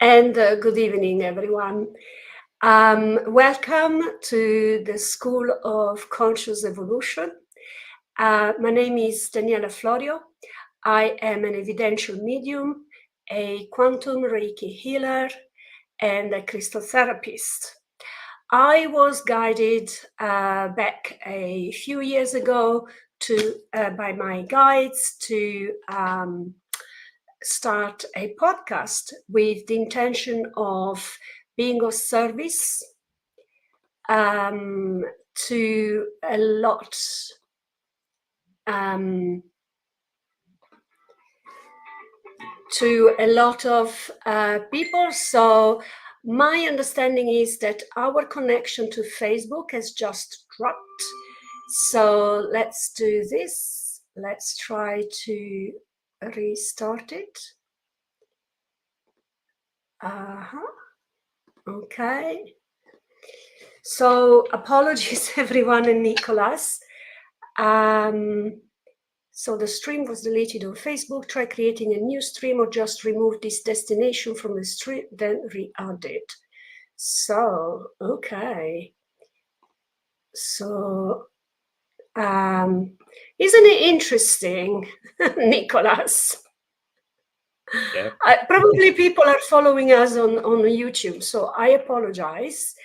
And good evening, everyone. Welcome to the School of Conscious Evolution. My name is Daniela Florio. I am an evidential medium, a quantum Reiki healer, and a crystal therapist. I was guided back a few years ago by my guides to start a podcast with the intention of being of service to a lot of people. So my understanding is that our connection to Facebook has just dropped. So let's do this. Let's try to restart it. Okay. So apologies, everyone, and Nicholas. So the stream was deleted on Facebook. Try creating a new stream or just remove this destination from the stream, then re-add it. So, okay. So, isn't it interesting, Nicholas? Yeah. Probably people are following us on YouTube, so I apologize.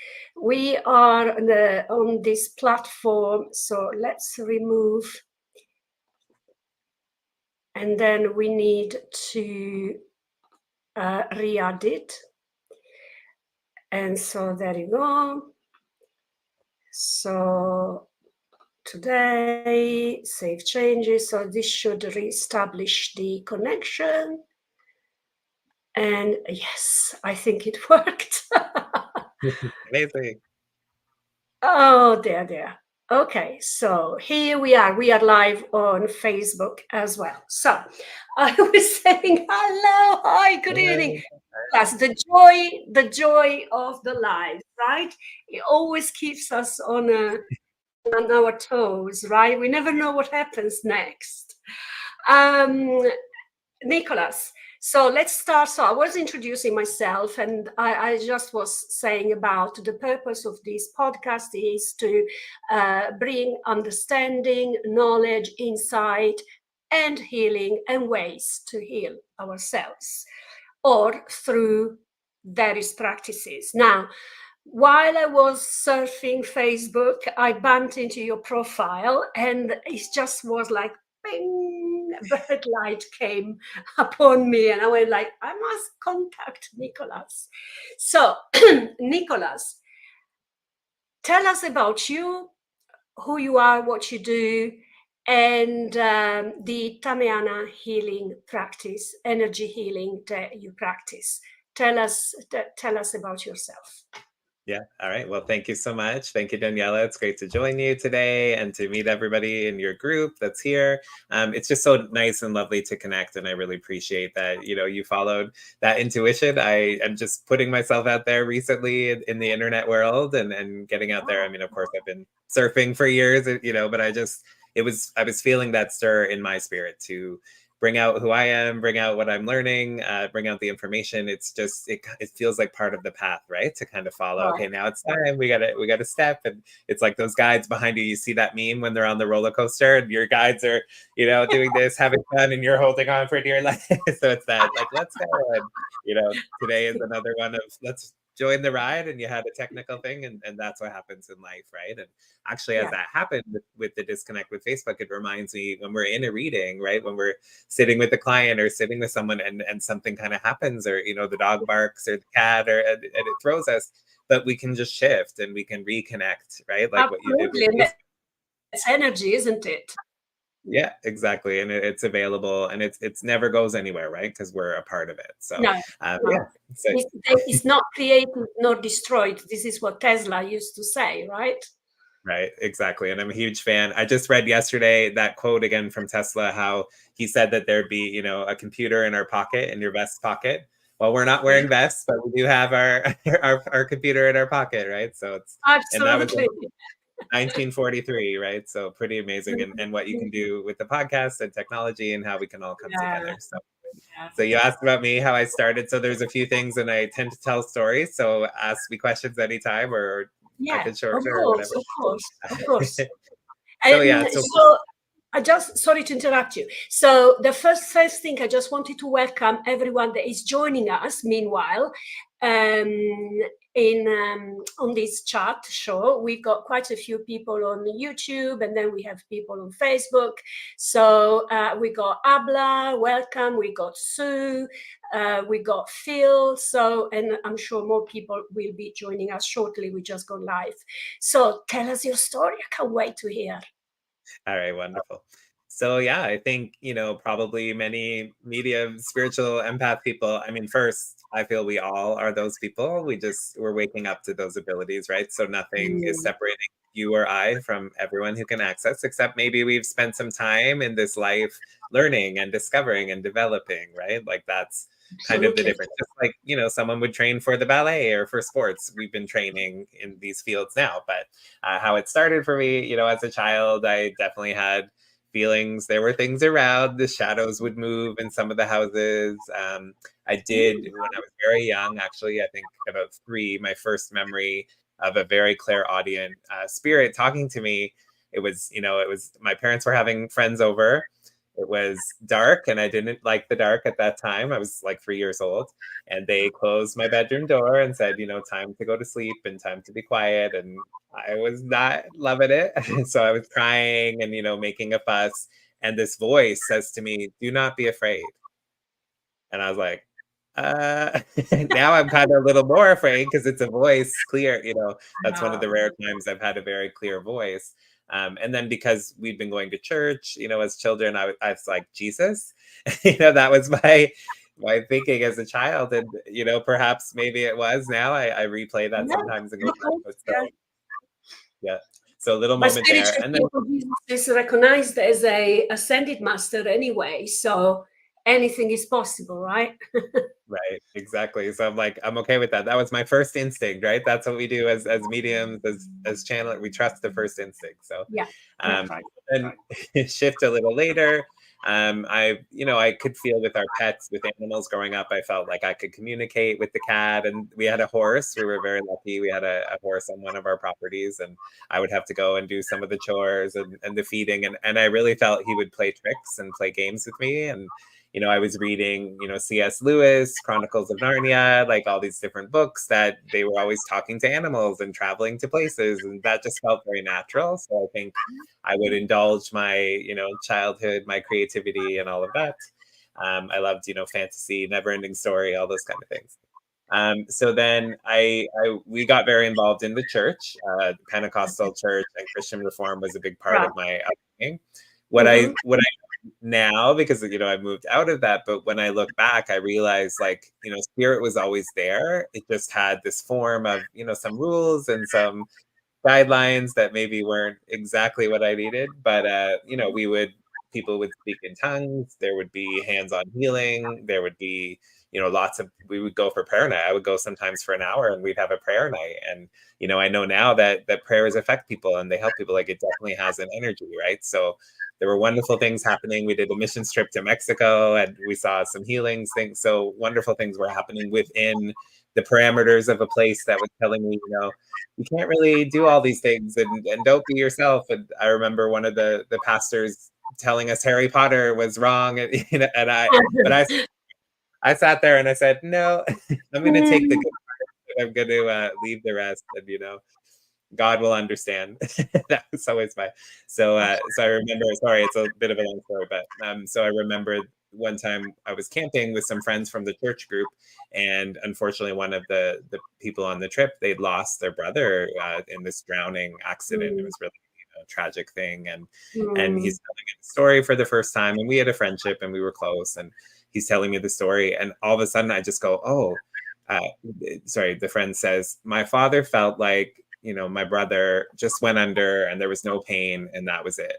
We are on this platform, so let's remove, and then we need to re-add it. And so there you go. So today, save changes. So this should reestablish the connection. And yes, I think it worked. Amazing. Oh, there. Okay, so here we are. We are live on Facebook as well. So I was saying hello, hi, good evening. Plus the joy of the live, right? It always keeps us on our toes, right? We never know what happens next. Nicholas, so let's start. So I was introducing myself, and I just was saying about the purpose of this podcast is to bring understanding, knowledge, insight, and healing and ways to heal ourselves, or through various practices. Now, while I was surfing Facebook, I bumped into your profile, and it just was like, bing, a bird light came upon me, and I went like, I must contact Nicholas. So, Nicholas, tell us about you, who you are, what you do, and the Tameana healing practice, energy healing that you practice. Tell us about yourself. Yeah. All right. Well, thank you so much. Thank you, Daniela. It's great to join you today and to meet everybody in your group that's here. It's just so nice and lovely to connect. And I really appreciate that, you followed that intuition. I am just putting myself out there recently in the internet world and getting out there. I mean, of course, I've been surfing for years, but I was feeling that stir in my spirit to bring out who I am, bring out what I'm learning, bring out the information. It's just, it feels like part of the path, right? To kind of follow, okay, now it's time, we gotta step. And it's like those guides behind you see that meme when they're on the roller coaster and your guides are, doing this, having fun, and you're holding on for dear life. So it's that, like, let's go. And, today is another one of, let's join the ride, and you had a technical thing, and that's what happens in life, right? And actually, as that happened with the disconnect with Facebook, it reminds me when we're in a reading, right? When we're sitting with the client or sitting with someone and something kind of happens, or the dog barks or the cat, and it throws us, but we can just shift and we can reconnect, right? Like what you did with Facebook. It's energy, isn't it? Yeah, exactly. And it's available, and it's never goes anywhere, right? Because we're a part of it. So no. yeah. So, it's not created nor destroyed. This is what Tesla used to say, right? Right, exactly. And I'm a huge fan. I just read yesterday that quote again from Tesla, how he said that there'd be, a computer in our pocket, in your vest pocket. Well, we're not wearing vests, but we do have our computer in our pocket, right? So it's absolutely. And that was in 1943, right? So pretty amazing, and what you can do with the podcast and technology and how we can all come together. So So you asked about me, how I started. So there's a few things, and I tend to tell stories. So ask me questions anytime, or I Yeah, can shorten or whatever. of course. So yeah, And so so I just, sorry to interrupt you. So the first thing, I just wanted to welcome everyone that is joining us meanwhile on this chat show. We've got quite a few people on YouTube, and then we have people on Facebook. So we got Abla, welcome. We got Sue, we got Phil. So, and I'm sure more people will be joining us shortly. We just go live. So tell us your story. I can't wait to hear. all right, wonderful. So yeah, I think, probably many medium, spiritual, empath people. I mean, first, I feel we all are those people. We're waking up to those abilities, right? So nothing is separating you or I from everyone who can access, except maybe we've spent some time in this life learning and discovering and developing, right? Like that's kind of the Absolutely. difference. Just like, someone would train for the ballet or for sports. We've been training in these fields now, but how it started for me, as a child, I definitely had feelings. There were things around. The shadows would move in some of the houses. I did when I was very young, actually, I think about 3, my first memory of a very clairaudient spirit talking to me. It was my parents were having friends over. It was dark, and I didn't like the dark at that time. I was like 3 years old, and they closed my bedroom door and said, time to go to sleep and time to be quiet. And I was not loving it. So I was crying and, making a fuss. And this voice says to me, "Do not be afraid." And I was like, now I'm kind of a little more afraid because it's a voice clear, that's one of the rare times I've had a very clear voice. And then because we've been going to church, as children, I was like, Jesus, that was my thinking as a child. And, perhaps maybe it was now I replay that sometimes and go, so, yeah. So a little But moment there. spiritual And then people, Jesus is recognized as a ascended master anyway, so anything is possible, right? right, exactly. So I'm like, I'm okay with that. That was my first instinct, right? That's what we do as mediums, as channel. We trust the first instinct. So Yeah. Right. and shift a little later. I could feel with our pets, with animals growing up, I felt like I could communicate with the cat. And we had a horse. We were very lucky. We had a horse on one of our properties, and I would have to go and do some of the chores and the feeding. And I really felt he would play tricks and play games with me. And I was reading, C.S. Lewis, Chronicles of Narnia, like all these different books that they were always talking to animals and traveling to places. And that just felt very natural. So I think I would indulge my, childhood, my creativity and all of that. I loved, fantasy, never ending story, all those kind of things. So then we got very involved in the church, Pentecostal church, and Christian Reform was a big part Right. of my upbringing. What I now, because I moved out of that, but when I look back, I realized like spirit was always there. It just had this form of some rules and some guidelines that maybe weren't exactly what I needed, but people would speak in tongues, there would be hands-on healing, there would be we would go for prayer night. I would go sometimes for an hour and we'd have a prayer night. And I know now that prayers affect people and they help people. Like it definitely has an energy, right? So there were wonderful things happening. We did a mission trip to Mexico and we saw some healings things. So wonderful things were happening within the parameters of a place that was telling me, you can't really do all these things and don't be yourself. And I remember one of the pastors telling us Harry Potter was wrong. And, I sat there and I said, no, I'm going to take the good part. I'm going to leave the rest. And, God will understand. That was always so I remember, sorry, it's a bit of a long story, but so I remember one time I was camping with some friends from the church group, and unfortunately one of the people on the trip, they'd lost their brother in this drowning accident. It was really a tragic thing, and he's telling me the story for the first time, and we had a friendship and we were close, and he's telling me the story, and all of a sudden I just go, oh, sorry, the friend says, my father felt like my brother just went under and there was no pain and that was it.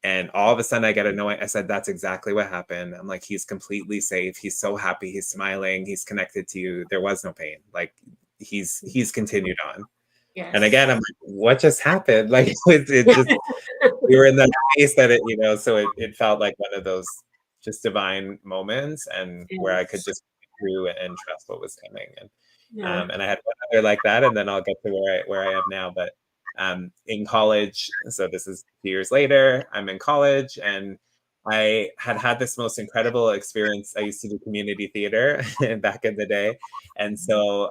And all of a sudden I get annoyed. I said, that's exactly what happened. I'm like, he's completely safe. He's so happy. He's smiling. He's connected to you. There was no pain. Like he's continued on. Yes. And again, I'm like, what just happened? Like it just, we were in that space that it, so it felt like one of those just divine moments, and where I could just go through and trust what was coming. And I had one other like that, and then I'll get to where I am now. But in college, so this is 2 years later, I'm in college, and I had this most incredible experience. I used to do community theater back in the day. And so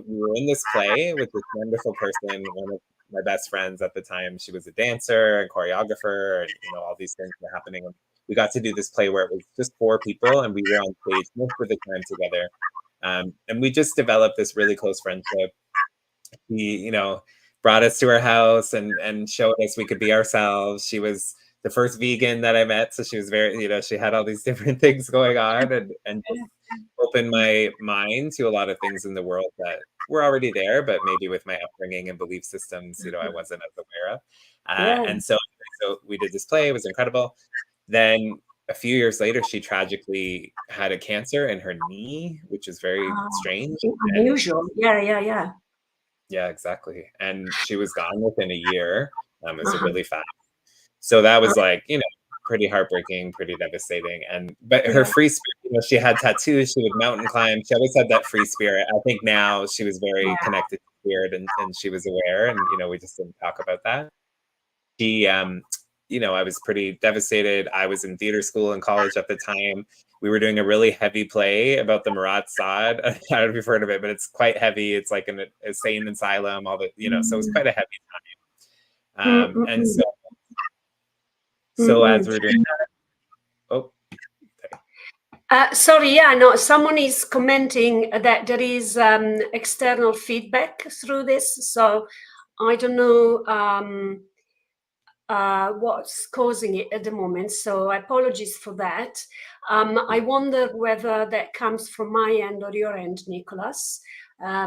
we were in this play with this wonderful person, one of my best friends at the time. She was a dancer and choreographer, and all these things were happening. And we got to do this play where it was just 4 people, and we were on stage most of the time together. And we just developed this really close friendship. He, brought us to her house and showed us we could be ourselves. She was the first vegan that I met, so she was very, she had all these different things going on, and just opened my mind to a lot of things in the world that were already there, but maybe with my upbringing and belief systems, I wasn't as aware of. And so we did this play. It was incredible. Then a few years later, she tragically had a cancer in her knee, which is very strange. Unusual. Yeah. Yeah, exactly. And she was gone within a year. It was really fast. So that was like, pretty heartbreaking, pretty devastating. But her free spirit, she had tattoos, she would mountain climb. She always had that free spirit. I think now she was very connected to spirit, and she was aware, and, we just didn't talk about that. I was pretty devastated. I was in theater school and college at the time. We were doing a really heavy play about the Marat Sade. I don't know if you've heard of it, but it's quite heavy. It's like an insane asylum, so it was quite a heavy time. And so as we're doing that, sorry, no, someone is commenting that there is external feedback through this. So I don't know what's causing it at the moment. So apologies for that. I wonder whether that comes from my end or your end, Nicholas. I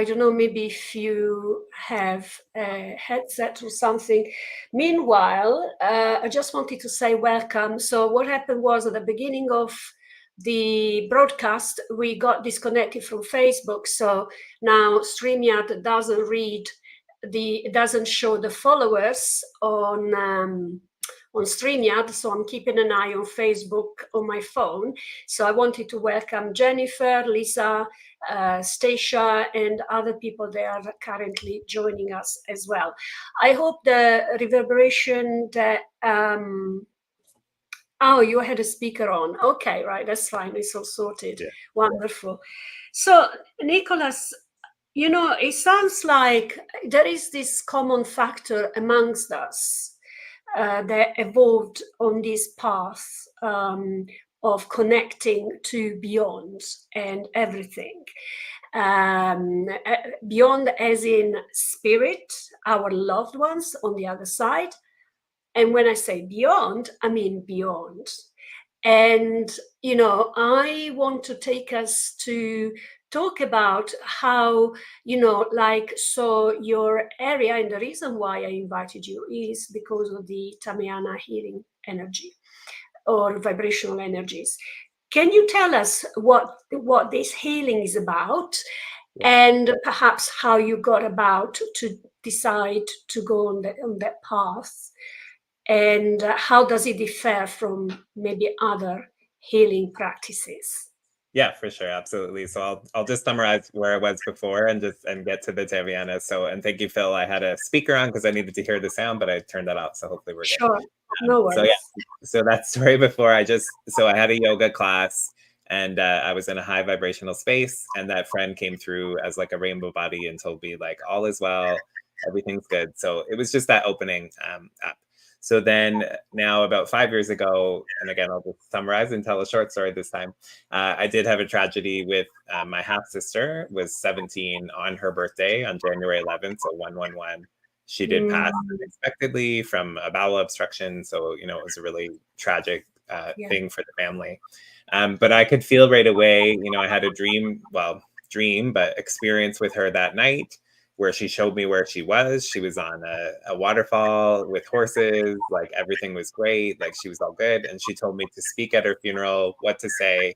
don't know, maybe if you have a headset or something. Meanwhile, I just wanted to say welcome. So what happened was at the beginning of the broadcast, we got disconnected from Facebook. So now StreamYard doesn't show the followers on StreamYard, so I'm keeping an eye on Facebook on my phone. So I wanted to welcome Jennifer, Lisa, Stacia, and other people that are currently joining us as well. I hope the reverberation that oh, you had a speaker on. Okay, right, that's fine. It's all sorted. Yeah. Wonderful. So, Nicholas, it sounds like there is this common factor amongst us that evolved on this path of connecting to beyond and everything. Beyond as in spirit, our loved ones on the other side. And when I say beyond, I mean beyond. And, I want to take us to talk about how, so your area, and the reason why I invited you is because of the Tameana healing energy or vibrational energies. Can you tell us what this healing is about, and perhaps how you got about to decide to go on that path? And how does it differ from maybe other healing practices? Yeah, for sure, absolutely. So I'll just summarize where I was before and get to the Tameana. And thank you, Phil. I had a speaker on because I needed to hear the sound, but I turned that off. So hopefully we're good. Sure, no worries. So that story before, I had a yoga class, and I was in a high vibrational space, and that friend came through as like a rainbow body and told me like all is well, everything's good. So it was just that opening up. So then now about 5 years ago, and again, I'll just summarize and tell a short story this time. I did have a tragedy with my half sister, was 17 on her birthday on January 11th, so 111. She did pass unexpectedly from a bowel obstruction. So, it was a really tragic thing for the family. But I could feel right away, I had a but experience with her that night, where she showed me where she was. She was on a waterfall with horses, like everything was great, like she was all good. And she told me to speak at her funeral, what to say,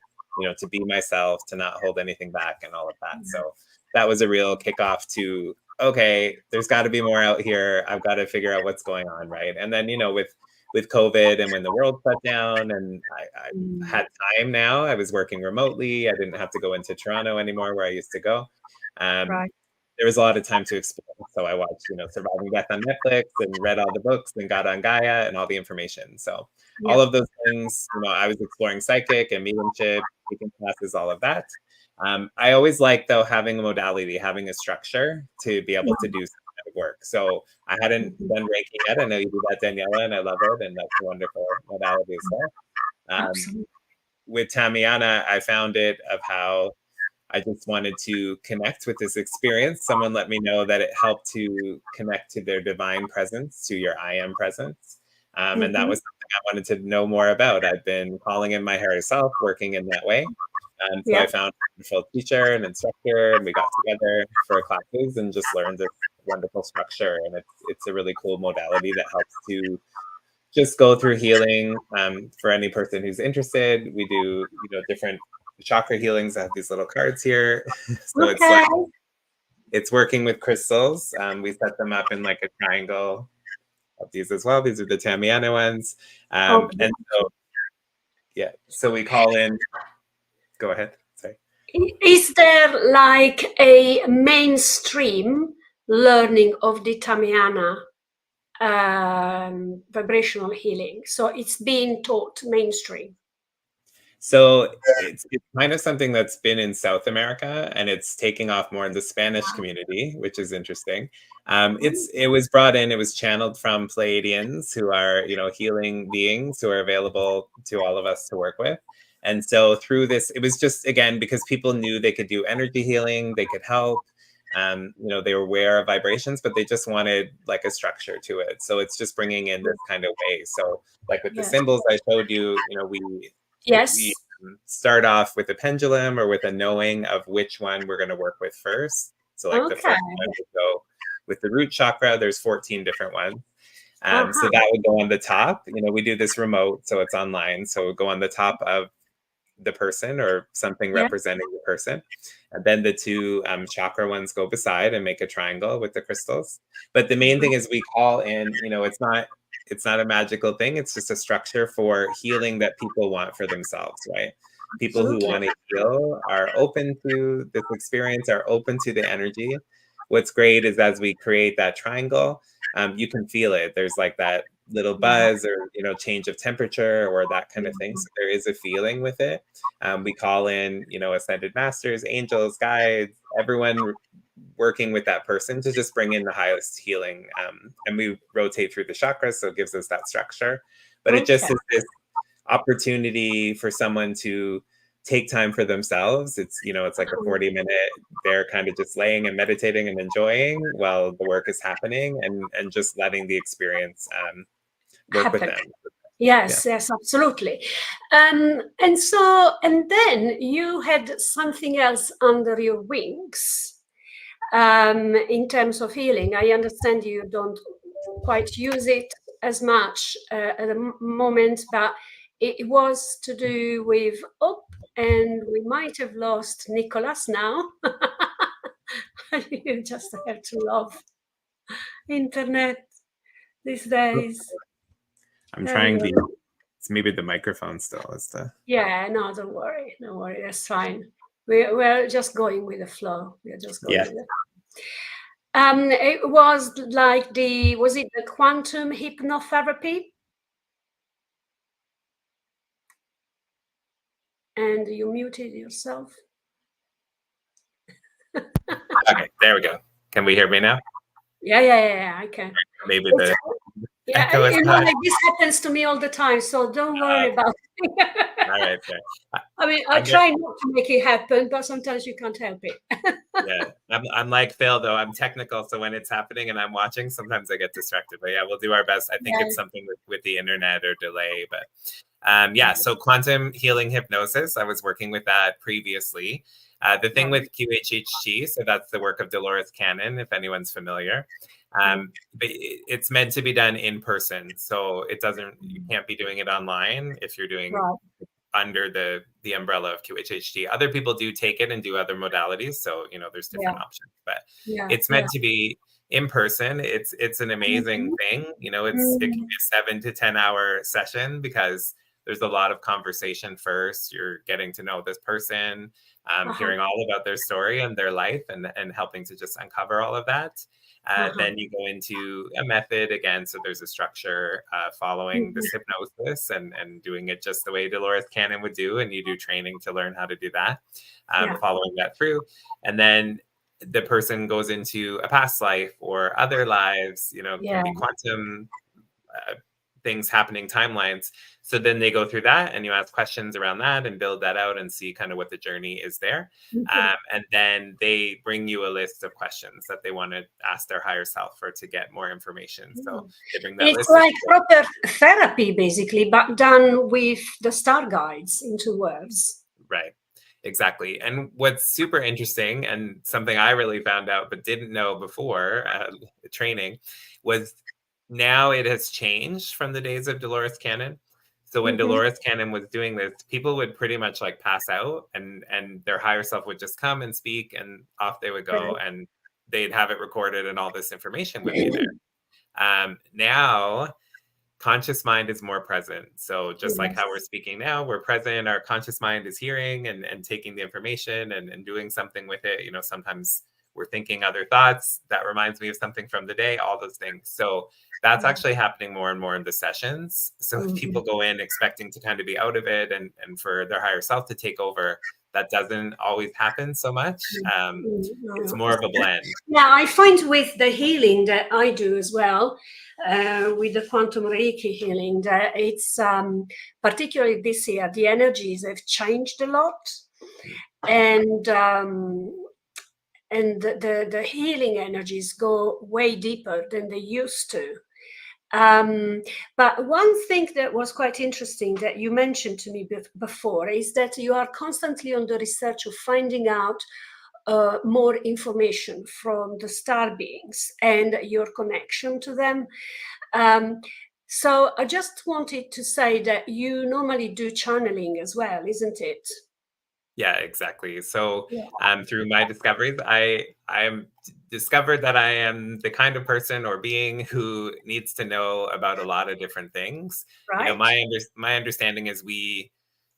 to be myself, to not hold anything back and all of that. So that was a real kickoff to okay, there's got to be more out here. I've got to figure out what's going on, right? And then, with COVID and when the world shut down, and I had time now, I was working remotely. I didn't have to go into Toronto anymore, where I used to go. Right. There was a lot of time to explore. So I watched, Surviving Death on Netflix and read all the books and got on Gaia and all the information. So Yeah. all of those things, I was exploring psychic and mediumship, taking classes, all of that. I always like, though, having a modality, having a structure to be able to do some kind of work. So I hadn't done Reiki yet. I know you do that, Daniela, and I love it. And that's a wonderful modality as well. Absolutely. With Tameana, I found it of how I just wanted to connect with this experience. Someone let me know that it helped to connect to their divine presence, to your I am presence. And that was something I wanted to know more about. I've been calling in my higher self, working in that way. So I found a wonderful teacher and instructor, and we got together for classes and just learned this wonderful structure. And it's a really cool modality that helps to just go through healing for any person who's interested. We do, different chakra healings. I have these little cards here. So it's working with crystals. We set them up in like a triangle of these as well. These are the Tameana ones. And so, so we call in. Go ahead. Sorry. Is there like a mainstream learning of the Tameana vibrational healing? So it's being taught mainstream. So it's kind of something that's been in South America, and it's taking off more in the Spanish community, which is interesting. It was brought in, it was channeled from Pleiadians, who are, healing beings who are available to all of us to work with. And so through this, it was just, again, because people knew they could do energy healing, they could help. They were aware of vibrations, but they just wanted like a structure to it. So it's just bringing in this kind of way. So like with the symbols I showed you, we start off with a pendulum or with a knowing of which one we're going to work with first. So like the first one would go with the root chakra. There's 14 different ones. So that would go on the top. We do this remote, so it's online. So it would go on the top of the person or something representing the person. And then the two chakra ones go beside and make a triangle with the crystals. But the main thing is we call in, it's not a magical thing. It's just a structure for healing that people want for themselves, right? People who want to heal are open to this experience, are open to the energy. What's great is as we create that triangle, you can feel it. There's like that little buzz or, change of temperature or that kind of thing. So there is a feeling with it. We call in, ascended masters, angels, guides, everyone working with that person to just bring in the highest healing. And we rotate through the chakras, so it gives us that structure. But it just is this opportunity for someone to take time for themselves. It's, it's like a 40-minute, they're kind of just laying and meditating and enjoying while the work is happening and just letting the experience work with them. Yes, absolutely. And then you had something else under your wings in terms of healing. I understand you don't quite use it as much at the moment, but it was to do with and we might have lost Nicholas now. You just have to love internet these days. I'm trying it's maybe the microphone still is the. Yeah, no, don't worry, that's fine. We're just going with the flow. We're just going with it. It was like was it the quantum hypnotherapy? And you muted yourself. Okay, there we go. Can we hear me now? Yeah, I can. Maybe echo is like this happens to me all the time, so don't worry about it. All right, fair. I mean, I try not to make it happen, but sometimes you can't help it. I'm like Phil, though. I'm technical, so when it's happening and I'm watching, sometimes I get distracted. But we'll do our best. I think it's something with the internet or delay. But so quantum healing hypnosis, I was working with that previously. The thing with QHHT, so that's the work of Dolores Cannon, if anyone's familiar. But it's meant to be done in person, so you can't be doing it online if you're doing under the umbrella of QHHT. Other people do take it and do other modalities. So, there's different options, but it's meant to be in person. It's an amazing thing. It can be a 7 to 10 hour session because there's a lot of conversation first. You're getting to know this person, hearing all about their story and their life, and helping to just uncover all of that. Then you go into a method again. So there's a structure following this hypnosis and doing it just the way Dolores Cannon would do. And you do training to learn how to do that, following that through. And then the person goes into a past life or other lives, can be quantum things happening, timelines. So then they go through that and you ask questions around that and build that out and see kind of what the journey is there. And then they bring you a list of questions that they want to ask their higher self for to get more information. So they bring that it's like proper therapy, basically, but done with the star guides into words. Right. Exactly. And what's super interesting and something I really found out but didn't know before training was now it has changed from the days of Dolores Cannon. So when Dolores Cannon was doing this, people would pretty much like pass out and their higher self would just come and speak and off they would go and they'd have it recorded and all this information would be there. Now, conscious mind is more present. So just like how we're speaking now, we're present, our conscious mind is hearing and taking the information and doing something with it. Sometimes we're thinking other thoughts. That reminds me of something from the day, all those things. So that's actually happening more and more in the sessions. So if people go in expecting to kind of be out of it and for their higher self to take over, that doesn't always happen so much. It's more of a blend. Yeah, I find with the healing that I do as well, with the quantum Reiki healing, that it's particularly this year, the energies have changed a lot. And the healing energies go way deeper than they used to. But one thing that was quite interesting that you mentioned to me before is that you are constantly on the research of finding out more information from the star beings and your connection to them. So I just wanted to say that you normally do channeling as well, isn't it? Yeah, exactly. So through my discoveries, I'm discovered that I am the kind of person or being who needs to know about a lot of different things. Right. My understanding is we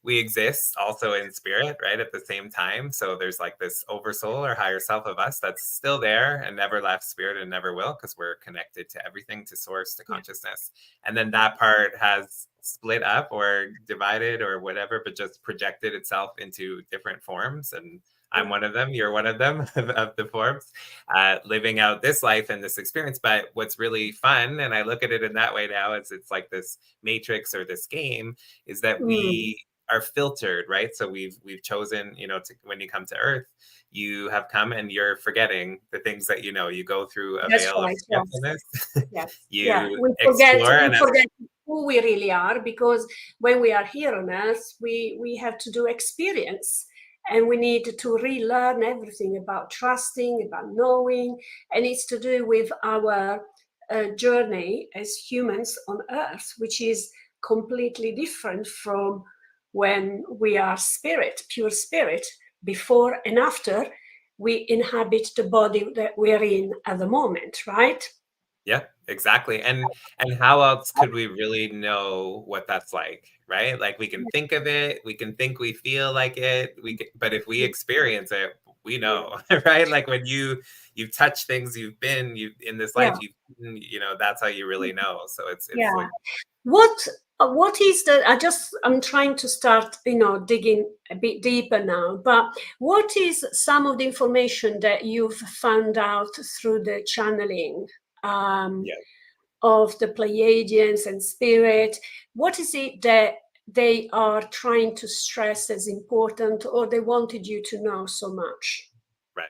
exist also in spirit, right, at the same time. So there's like this oversoul or higher self of us that's still there and never left spirit and never will, because we're connected to everything, to source, to consciousness. And then that part has split up or divided or whatever, but just projected itself into different forms. And I'm one of them, you're one of them, of the forms, living out this life and this experience. But what's really fun, and I look at it in that way now, is it's like this matrix or this game, is that we are filtered, right? So we've chosen, when you come to Earth, you have come and you're forgetting the things that you go through a veil of forgetfulness. We forget who we really are, because when we are here on Earth, we have to do experience. And we need to relearn everything about trusting, about knowing. And it's to do with our journey as humans on Earth, which is completely different from when we are spirit, pure spirit. Before and after, we inhabit the body that we're in at the moment, right? Yeah, exactly. And how else could we really know what that's like, right? Like we can think of it, we can think we feel like it, but if we experience it, we know, right? Like when you touch things, you've been in this life, that's how you really know. So it's like, what is I'm trying to start, digging a bit deeper now, but what is some of the information that you've found out through the channeling of the Pleiadians and spirit? What is it that they are trying to stress as important, or they wanted you to know so much? Right.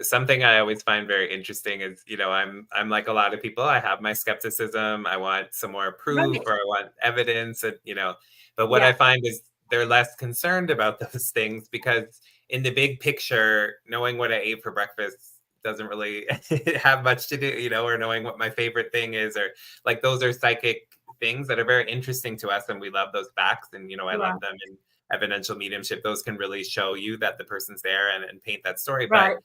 Something I always find very interesting is, I'm like a lot of people. I have my skepticism. I want some more proof, or I want evidence, and But what I find is they're less concerned about those things, because in the big picture, knowing what I ate for breakfast doesn't really have much to do, or knowing what my favorite thing is, or like those are psychic things that are very interesting to us, and we love those facts, and you know, I love Right. them in evidential mediumship. Those can really show you that the person's there and paint that story. But Right.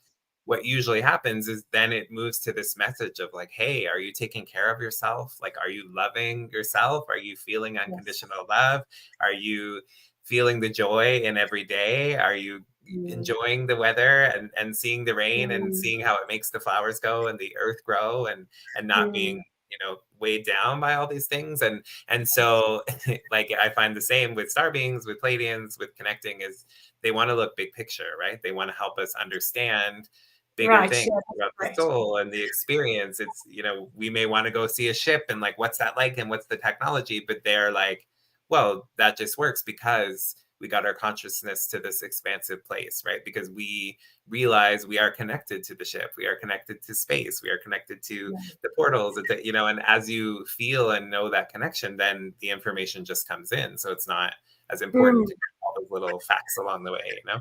what usually happens is then it moves to this message of like, hey, are you taking care of yourself? Like, are you loving yourself? Are you feeling Yes. unconditional love? Are you feeling the joy in every day? Are you enjoying the weather and seeing the rain and seeing how it makes the flowers go and the earth grow and not being, you know, weighed down by all these things? And so like I find the same with star beings, with Pleiadians, with connecting, is they want to look big picture, right? They want to help us understand bigger Right. things Yeah, about the right. soul and the experience. It's, you know, we may want to go see a ship and like, what's that like? And what's the technology? But they're like, well, that just works because we got our consciousness to this expansive place, right? Because we realize we are connected to the ship, we are connected to space, we are connected to the portals, you know, and as you feel and know that connection, then the information just comes in. So it's not as important to get all those little facts along the way, you know?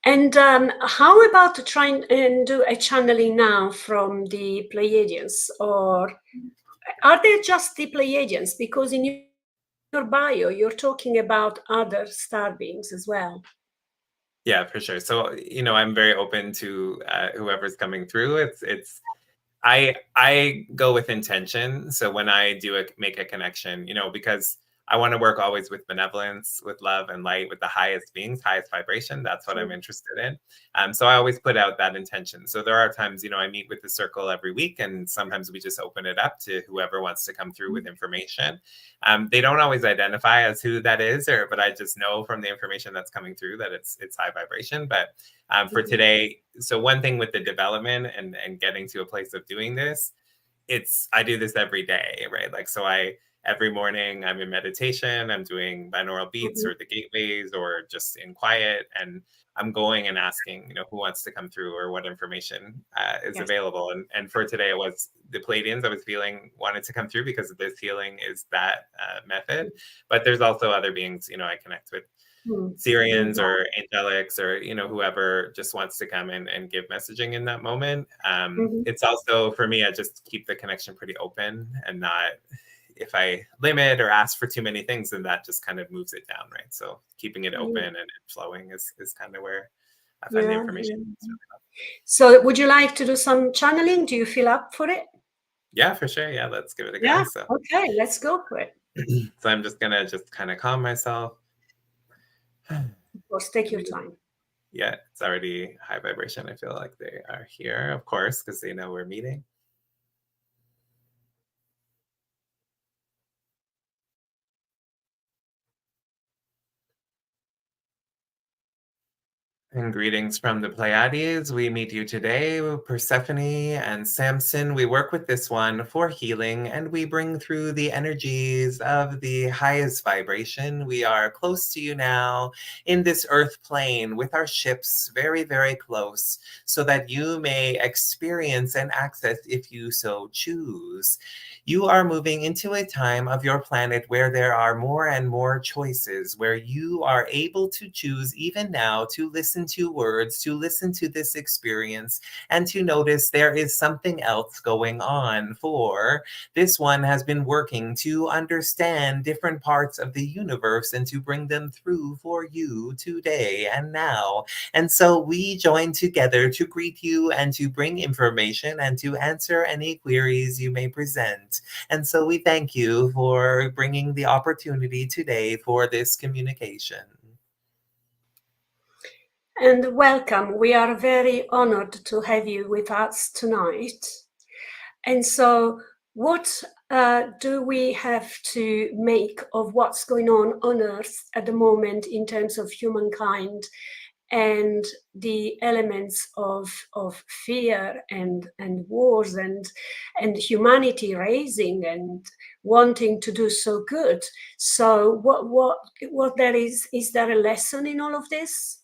And how about trying and do a channeling now from the Pleiadians, or are they just the Pleiadians? Because in your bio, you're talking about other star beings as well. Yeah, for sure. So, you know, I'm very open to whoever's coming through. I go with intention. So when I do make a connection, you know, because I want to work always with benevolence, with love and light, with the highest beings, highest vibration. That's what I'm interested in. So I always put out that intention. So there are times, you know, I meet with the circle every week, and sometimes we just open it up to whoever wants to come through with information. They don't always identify as who that is, but I just know from the information that's coming through that it's high vibration. But for today, so one thing with the development and getting to a place of doing this, I do this every day, right? Like, so every morning I'm in meditation, I'm doing binaural beats or the gateways or just in quiet, and I'm going and asking, you know, who wants to come through or what information is available. And for today, it was the Pleiadians I was feeling wanted to come through because of this healing is that method. But there's also other beings, you know, I connect with Syrians or angelics or, you know, whoever just wants to come in and give messaging in that moment. It's also, for me, I just keep the connection pretty open and not, if I limit or ask for too many things, then that just kind of moves it down, right? So keeping it open and flowing is kind of where I find the information. So would you like to do some channeling? Do you feel up for it? Yeah, for sure. Yeah, let's give it a go. Yeah. So, okay, let's go for it. so I'm just gonna kind of calm myself. Of course, take your time. Yeah, it's already high vibration. I feel like they are here, of course, because they know we're meeting. And greetings from the Pleiades. We meet you today, Persephone and Samson. We work with this one for healing, and we bring through the energies of the highest vibration. We are close to you now in this earth plane with our ships very, very close, so that you may experience and access if you so choose. You are moving into a time of your planet where there are more and more choices, where you are able to choose even now to listen to words, to listen to this experience, and to notice there is something else going on. For this one has been working to understand different parts of the universe and to bring them through for you today and now. And so we join together to greet you and to bring information and to answer any queries you may present. And so we thank you for bringing the opportunity today for this communication. And welcome. We are very honored to have you with us tonight. And so what do we have to make of what's going on Earth at the moment in terms of humankind and the elements of fear and wars and humanity raising and wanting to do so good? So what there is there a lesson in all of this?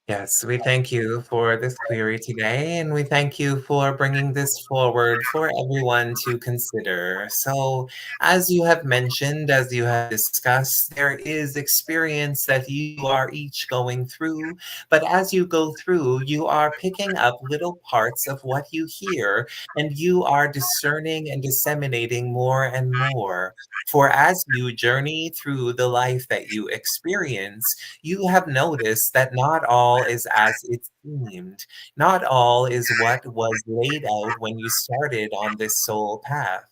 Yes, we thank you for this query today, and we thank you for bringing this forward for everyone to consider. So, as you have mentioned, as you have discussed, there is experience that you are each going through, but as you go through, you are picking up little parts of what you hear, and you are discerning and disseminating more and more. For as you journey through the life that you experience, you have noticed that not all is as it seemed. Not all is what was laid out when you started on this soul path.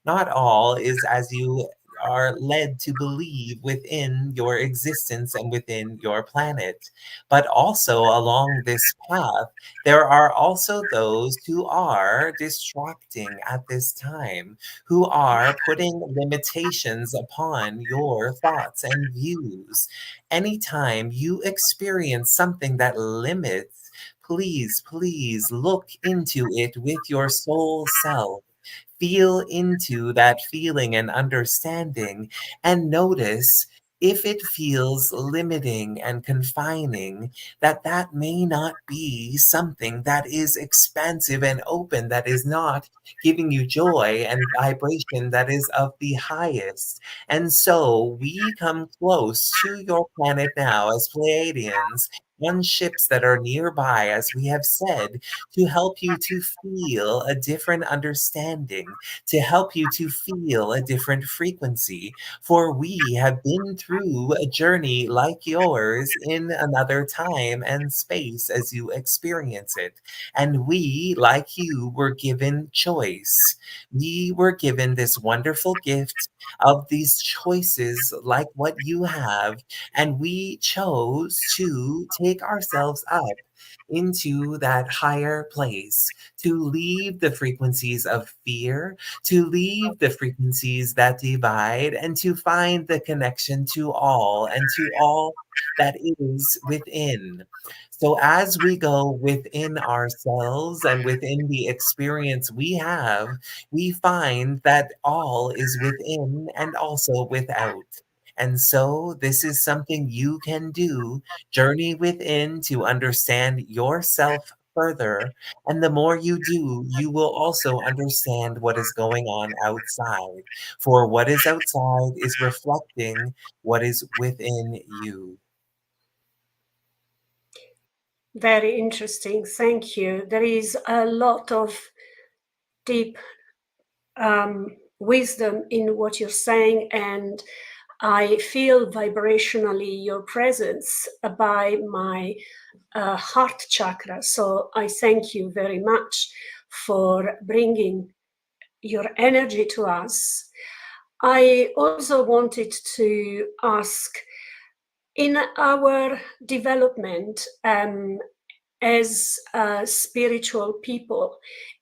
Not all is as you are led to believe within your existence and within your planet. But also along this path, there are also those who are distracting at this time, who are putting limitations upon your thoughts and views. Anytime you experience something that limits, please, please look into it with your soul self. Feel into that feeling and understanding and notice if it feels limiting and confining, that that may not be something that is expansive and open, that is not giving you joy and vibration that is of the highest. And so we come close to your planet now as Pleiadians on ships that are nearby, as we have said, to help you to feel a different understanding, to help you to feel a different frequency. For we have been through a journey like yours in another time and space as you experience it. And we, like you, were given choice. We were given this wonderful gift of these choices like what you have, and we chose to take ourselves up into that higher place, to leave the frequencies of fear, to leave the frequencies that divide, and to find the connection to all and to all that is within. So, as we go within ourselves and within the experience we have, we find that all is within and also without. And so, this is something you can do, journey within to understand yourself further. And the more you do, you will also understand what is going on outside. For what is outside is reflecting what is within you. Very interesting. Thank you. There is a lot of deep wisdom in what you're saying, and I feel vibrationally your presence by my heart chakra. So I thank you very much for bringing your energy to us. I also wanted to ask, in our development as spiritual people,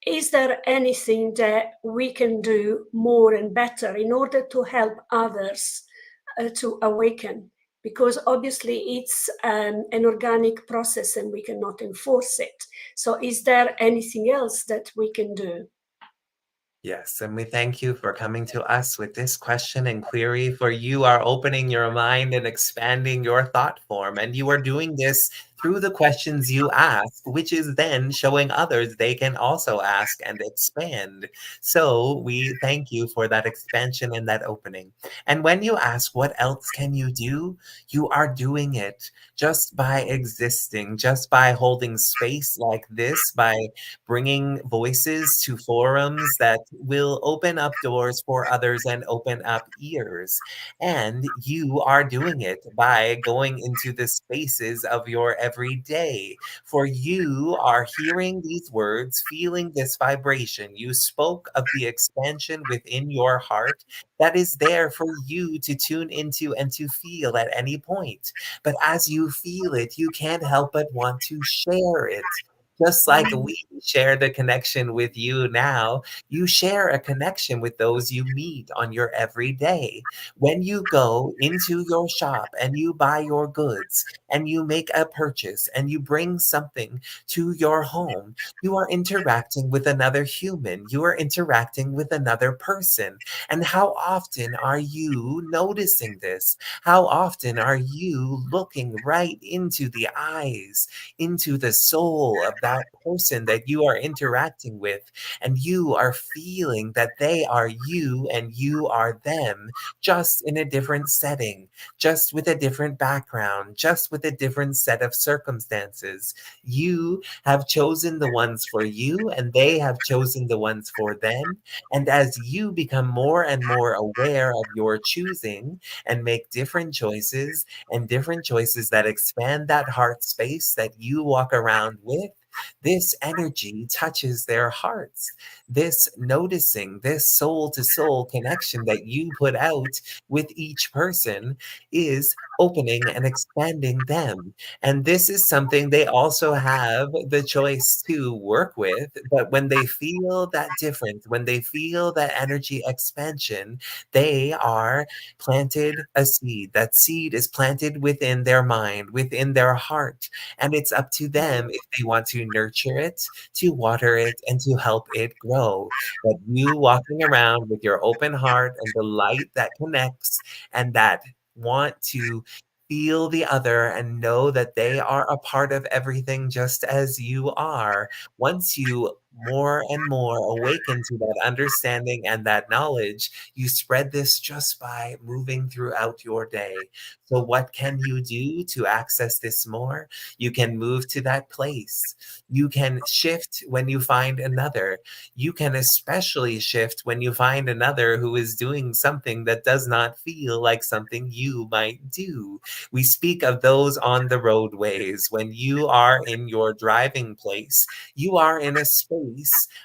is there anything that we can do more and better in order to help others to awaken? Because obviously it's an organic process and we cannot enforce it. So is there anything else that we can do? Yes, and we thank you for coming to us with this question and query, for you are opening your mind and expanding your thought form, and you are doing this through the questions you ask, which is then showing others they can also ask and expand. So we thank you for that expansion and that opening. And when you ask, what else can you do? You are doing it just by existing, just by holding space like this, by bringing voices to forums that will open up doors for others and open up ears. And you are doing it by going into the spaces of your everyday. For you are hearing these words, feeling this vibration. You spoke of the expansion within your heart that is there for you to tune into and to feel at any point. But as you feel it, you can't help but want to share it, Just like we share the connection with you now, you share a connection with those you meet on your everyday. When you go into your shop and you buy your goods and you make a purchase and you bring something to your home, you are interacting with another human. You are interacting with another person. And how often are you noticing this? How often are you looking right into the eyes, into the soul of that person that you are interacting with? And you are feeling that they are you and you are them, just in a different setting, just with a different background, just with a different set of circumstances. You have chosen the ones for you, and they have chosen the ones for them. And as you become more and more aware of your choosing and make different choices that expand that heart space that you walk around with, this energy touches their hearts. This noticing, this soul to soul connection that you put out with each person is opening and expanding them. And this is something they also have the choice to work with. But when they feel that difference, when they feel that energy expansion, they are planted a seed. That seed is planted within their mind, within their heart. And it's up to them if they want to nurture it, to water it, and to help it grow. But you walking around with your open heart and the light that connects and that want to feel the other and know that they are a part of everything just as you are. Once you more and more awaken to that understanding and that knowledge, you spread this just by moving throughout your day. So, what can you do to access this more? You can move to that place. You can shift when you find another. You can especially shift when you find another who is doing something that does not feel like something you might do. We speak of those on the roadways. When you are in your driving place, you are in a space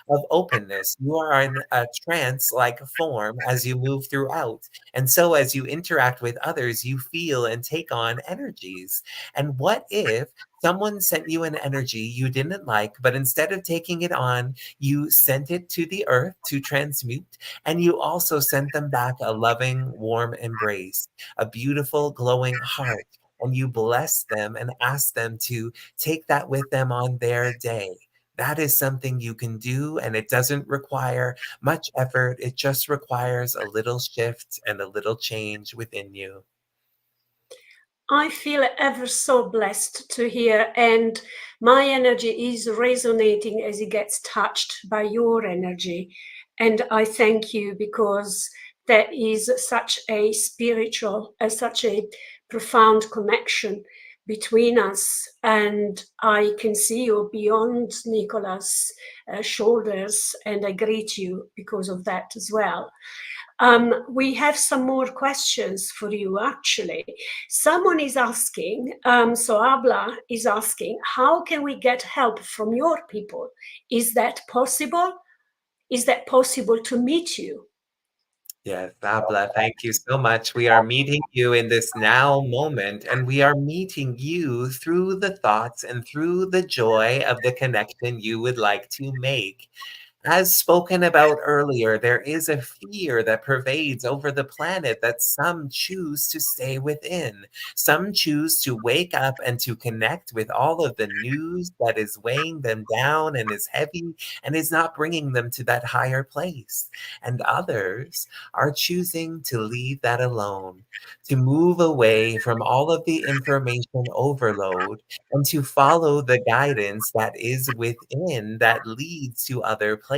of openness. You are in a trance like form as you move throughout. And so, as you interact with others, you feel and take on energies. And what if someone sent you an energy you didn't like, but instead of taking it on, you sent it to the earth to transmute, and you also sent them back a loving, warm embrace, a beautiful, glowing heart, and you blessed them and asked them to take that with them on their day? That is something you can do, and it doesn't require much effort. It just requires a little shift and a little change within you. I feel ever so blessed to hear, and my energy is resonating as it gets touched by your energy. And I thank you because there is such a spiritual, such a profound connection between us. And I can see you beyond Nicholas' shoulders, and I greet you because of that as well. We have some more questions for you, actually. Someone is asking, so Abla is asking, how can we get help from your people? Is that possible? Is that possible to meet you? Yes, Abla, thank you so much. We are meeting you in this now moment, and we are meeting you through the thoughts and through the joy of the connection you would like to make. As spoken about earlier, there is a fear that pervades over the planet that some choose to stay within. Some choose to wake up and to connect with all of the news that is weighing them down and is heavy and is not bringing them to that higher place. And others are choosing to leave that alone, to move away from all of the information overload and to follow the guidance that is within that leads to other places.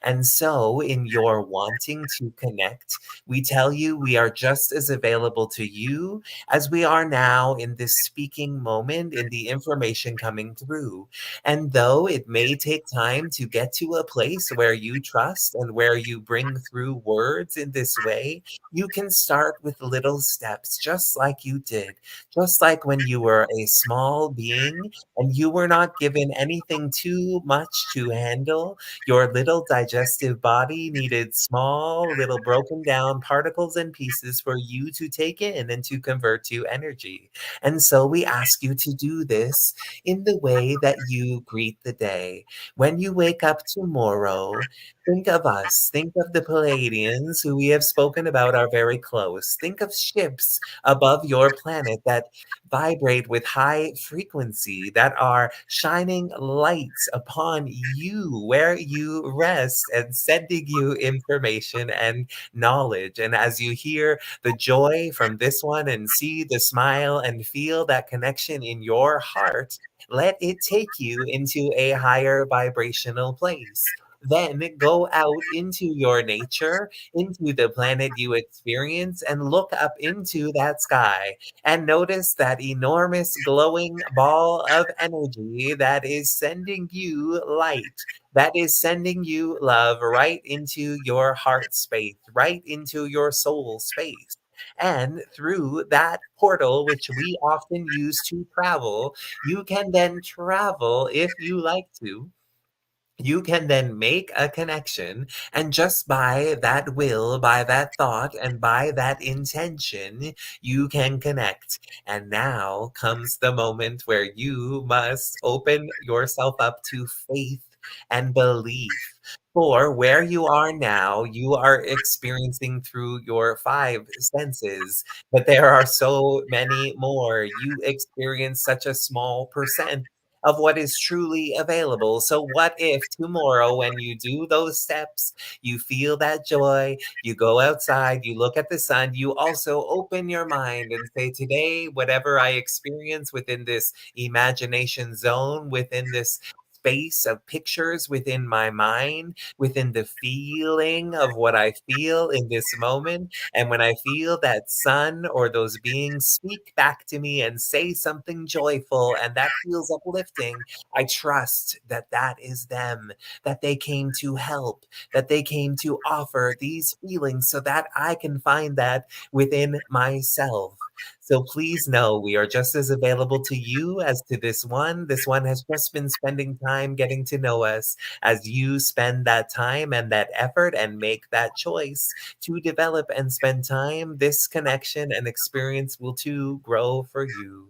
And so, in your wanting to connect, we tell you we are just as available to you as we are now in this speaking moment in the information coming through. And though it may take time to get to a place where you trust and where you bring through words in this way, you can start with little steps, just like you did, just like when you were a small being and you were not given anything too much to handle. Your little digestive body needed small, little broken down particles and pieces for you to take in and to convert to energy. And so we ask you to do this in the way that you greet the day. When you wake up tomorrow, think of us. Think of the Palladians who we have spoken about are very close. Think of ships above your planet that vibrate with high frequency, that are shining lights upon you where you rest and sending you information and knowledge. And as you hear the joy from this one and see the smile and feel that connection in your heart, let it take you into a higher vibrational place. Then go out into your nature, into the planet you experience, and look up into that sky and notice that enormous glowing ball of energy that is sending you light, that is sending you love right into your heart space, right into your soul space. And through that portal, which we often use to travel, you can then travel if you like to. You can then make a connection, and just by that will, by that thought, and by that intention, you can connect. And now comes the moment where you must open yourself up to faith and belief. For where you are now, you are experiencing through your five senses, but there are so many more. You experience such a small percent of what is truly available. So, what if tomorrow, when you do those steps, you feel that joy, you go outside, you look at the sun, you also open your mind and say, today, whatever I experience within this imagination zone, within this space of pictures within my mind, within the feeling of what I feel in this moment. And when I feel that sun or those beings speak back to me and say something joyful and that feels uplifting, I trust that that is them, that they came to help, that they came to offer these feelings so that I can find that within myself. So please know we are just as available to you as to this one. This one has just been spending time getting to know us. As you spend that time and that effort and make that choice to develop and spend time, this connection and experience will too grow for you.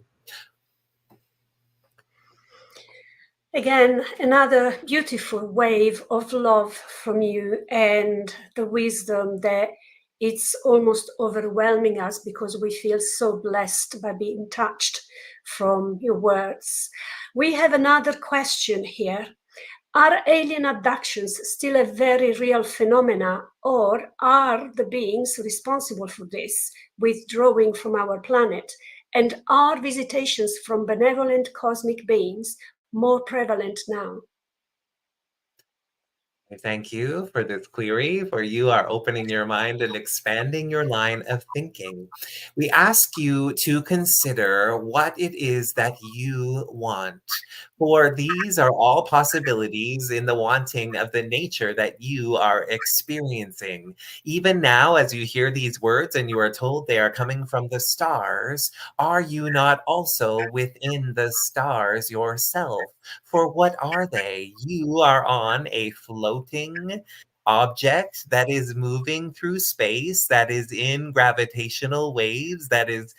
Again, another beautiful wave of love from you and the wisdom that it's almost overwhelming us because we feel so blessed by being touched from your words. We have another question here. Are alien abductions still a very real phenomena, or are the beings responsible for this withdrawing from our planet? And are visitations from benevolent cosmic beings more prevalent now? Thank you for this query, for you are opening your mind and expanding your line of thinking. We ask you to consider what it is that you want, for these are all possibilities in the wanting of the nature that you are experiencing. Even now, as you hear these words and you are told they are coming from the stars, are you not also within the stars yourself? For what are they? You are on a floating object that is moving through space, that is in gravitational waves, that is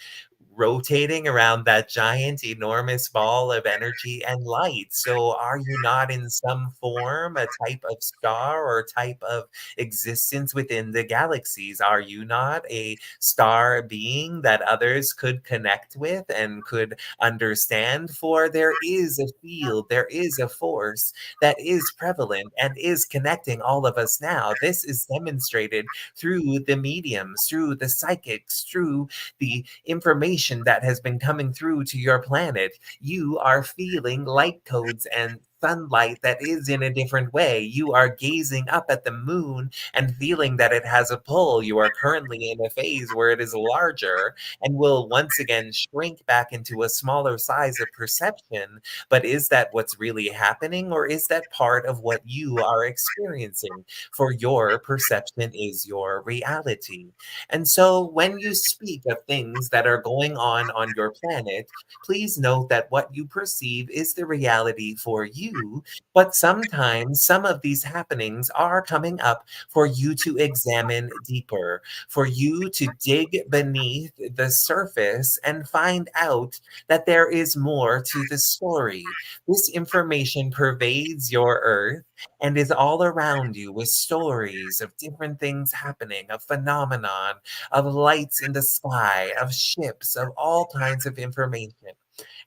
rotating around that giant, enormous ball of energy and light. So, are you not in some form a type of star or type of existence within the galaxies? Are you not a star being that others could connect with and could understand? For there is a field, there is a force that is prevalent and is connecting all of us now. This is demonstrated through the mediums, through the psychics, through the information that has been coming through to your planet. You are feeling light codes and sunlight that is in a different way. You are gazing up at the moon and feeling that it has a pull. You are currently in a phase where it is larger and will once again shrink back into a smaller size of perception. But is that what's really happening, or is that part of what you are experiencing? For your perception is your reality. And so when you speak of things that are going on your planet, please note that what you perceive is the reality for you. you, but sometimes some of these happenings are coming up for you to examine deeper, for you to dig beneath the surface and find out that there is more to the story. This information pervades your earth and is all around you with stories of different things happening, of phenomenon, of lights in the sky, of ships, of all kinds of information.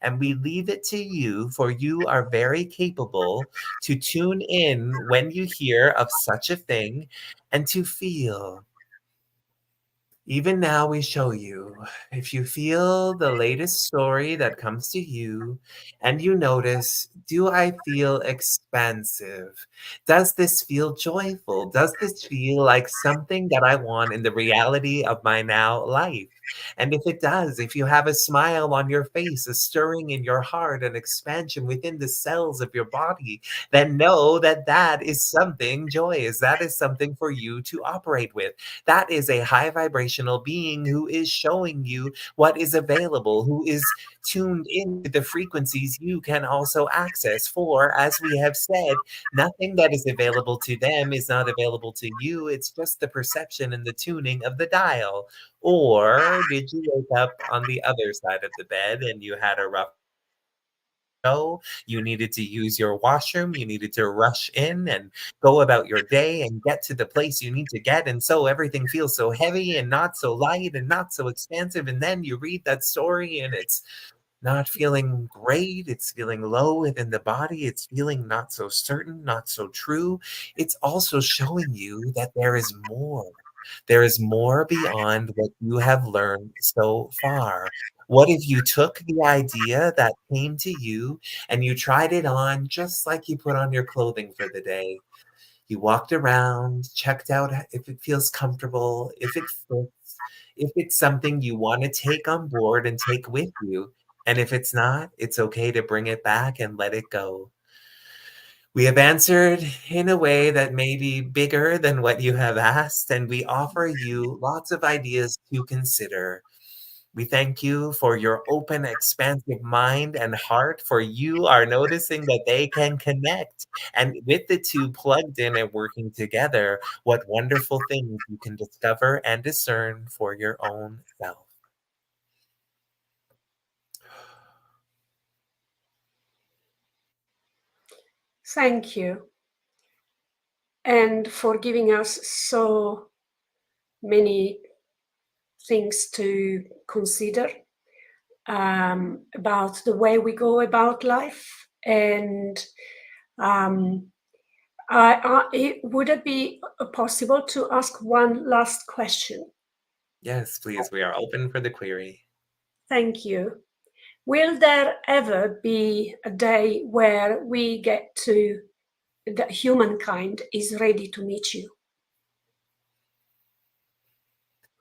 And we leave it to you, for you are very capable to tune in when you hear of such a thing and to feel. Even now, we show you, if you feel the latest story that comes to you and you notice, do I feel expansive? Does this feel joyful? Does this feel like something that I want in the reality of my now life? And if it does, if you have a smile on your face, a stirring in your heart, an expansion within the cells of your body, then know that that is something joyous. That is something for you to operate with. That is a high vibrational being who is showing you what is available, who is tuned into the frequencies you can also access. For, as we have said, nothing that is available to them is not available to you. It's just the perception and the tuning of the dial. Or did you wake up on the other side of the bed and you had a rough show, you needed to use your washroom, you needed to rush in and go about your day and get to the place you need to get, and so everything feels so heavy and not so light and not so expansive, and then you read that story and it's not feeling great, it's feeling low within the body, it's feeling not so certain, not so true. It's also showing you that there is more. There is more beyond what you have learned so far. What if you took the idea that came to you and you tried it on just like you put on your clothing for the day? You walked around, checked out if it feels comfortable, if it fits, if it's something you want to take on board and take with you. And if it's not, it's okay to bring it back and let it go. We have answered in a way that may be bigger than what you have asked, and we offer you lots of ideas to consider. We thank you for your open, expansive mind and heart, for you are noticing that they can connect. And with the two plugged in and working together, what wonderful things you can discover and discern for your own self. Thank you. And for giving us so many things to consider about the way we go about life. And would it be possible to ask one last question? Yes, please. We are open for the query. Thank you. Will there ever be a day where we get to, that humankind is ready to meet you?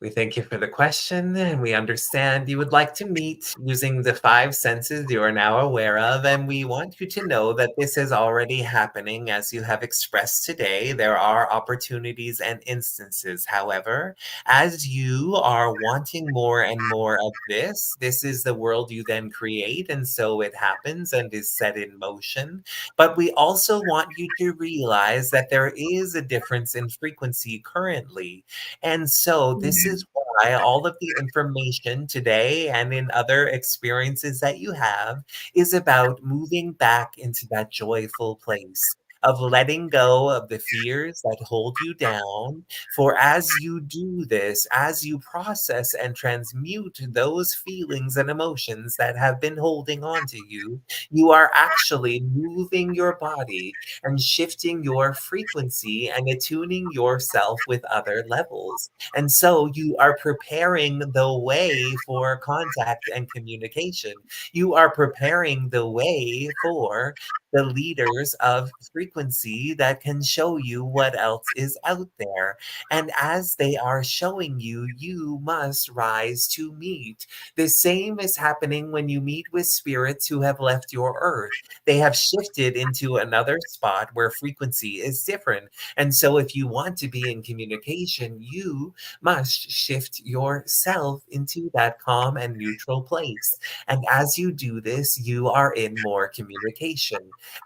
We thank you for the question, and we understand you would like to meet using the 5 senses you are now aware of, and we want you to know that this is already happening as you have expressed today. There are opportunities and instances. However, as you are wanting more and more of this, this is the world you then create, and so it happens and is set in motion. But we also want you to realize that there is a difference in frequency currently. And so this is why all of the information today and in other experiences that you have is about moving back into that joyful place of letting go of the fears that hold you down. For as you do this, as you process and transmute those feelings and emotions that have been holding on to you, you are actually moving your body and shifting your frequency and attuning yourself with other levels. And so you are preparing the way for contact and communication. You are preparing the way for the leaders of frequency that can show you what else is out there. And as they are showing you, you must rise to meet. The same is happening when you meet with spirits who have left your earth. They have shifted into another spot where frequency is different. And so if you want to be in communication, you must shift yourself into that calm and neutral place. And as you do this, you are in more communication.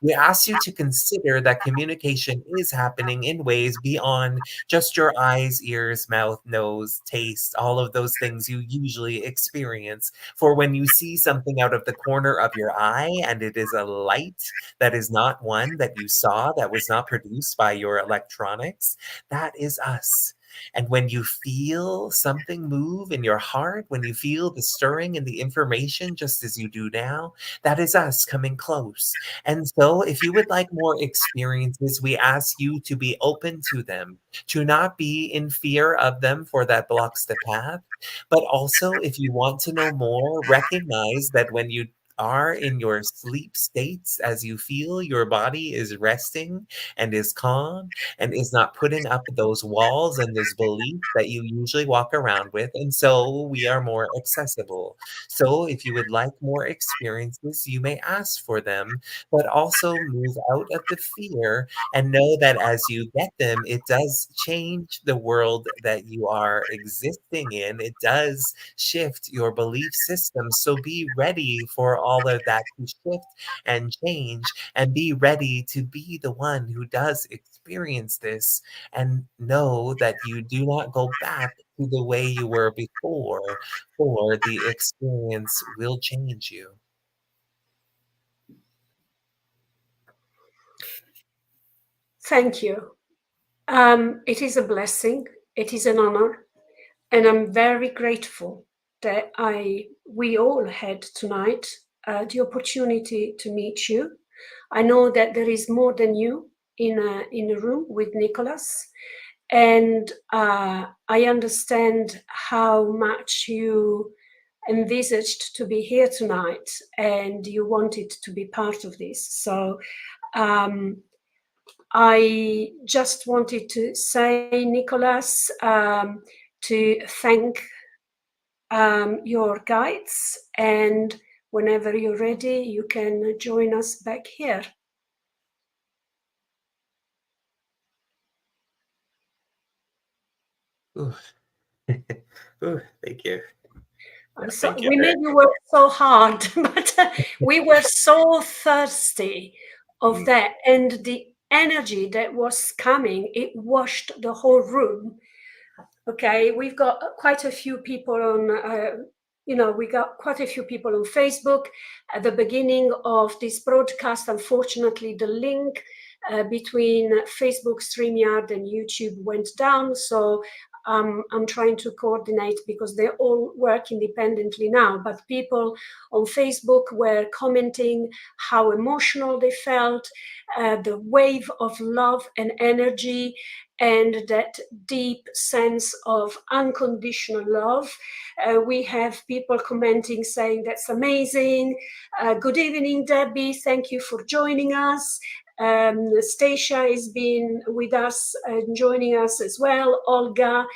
We ask you to consider that communication is happening in ways beyond just your eyes, ears, mouth, nose, taste, all of those things you usually experience. For when you see something out of the corner of your eye and it is a light that is not one that you saw, that was not produced by your electronics, that is us. And when you feel something move in your heart, when you feel the stirring in the information, just as you do now, that is us coming close. And so, if you would like more experiences, we ask you to be open to them, to not be in fear of them, for that blocks the path. But also, if you want to know more, recognize that when you are in your sleep states, as you feel your body is resting and is calm and is not putting up those walls and those beliefs that you usually walk around with. And so we are more accessible. So if you would like more experiences, you may ask for them, but also move out of the fear and know that as you get them, it does change the world that you are existing in. It does shift your belief system. So be ready for all of that to shift and change, and be ready to be the one who does experience this, and know that you do not go back to the way you were before, for the experience will change you. Thank you. It is a blessing. It is an honor. And I'm very grateful that we all had tonight the opportunity to meet you. I know that there is more than you in a room with Nicholas, and I understand how much you envisaged to be here tonight, and you wanted to be part of this. So I just wanted to say, Nicholas, to thank your guides, and whenever you're ready, you can join us back here. Ooh. Ooh, thank you. I'm Thank sorry, you. we made you work so hard, but we were so thirsty of that, and the energy that was coming, it washed the whole room. Okay, we've got quite a few people on, we got quite a few people on Facebook. At the beginning of this broadcast, unfortunately, the link between Facebook, StreamYard, and YouTube went down. So I'm trying to coordinate, because they all work independently now. But people on Facebook were commenting how emotional they felt, the wave of love and energy, and that deep sense of unconditional love. We have people commenting saying, that's amazing. Good evening, Debbie. Thank you for joining us. Stacia has been with us and joining us as well, Olga,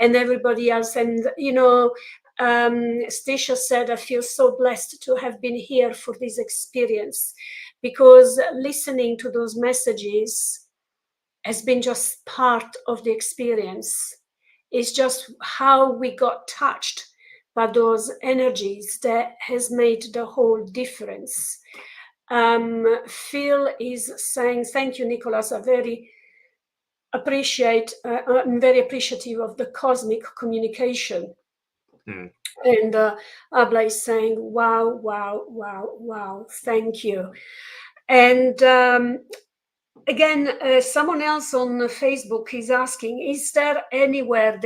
and everybody else. And, Stacia said, I feel so blessed to have been here for this experience, because listening to those messages has been just part of the experience. It's just how we got touched by those energies that has made the whole difference. Phil is saying, thank you, Nicholas. I'm very appreciative of the cosmic communication. And Abla is saying, wow, wow, wow, wow, thank you. And again, someone else on Facebook is asking, is there anywhere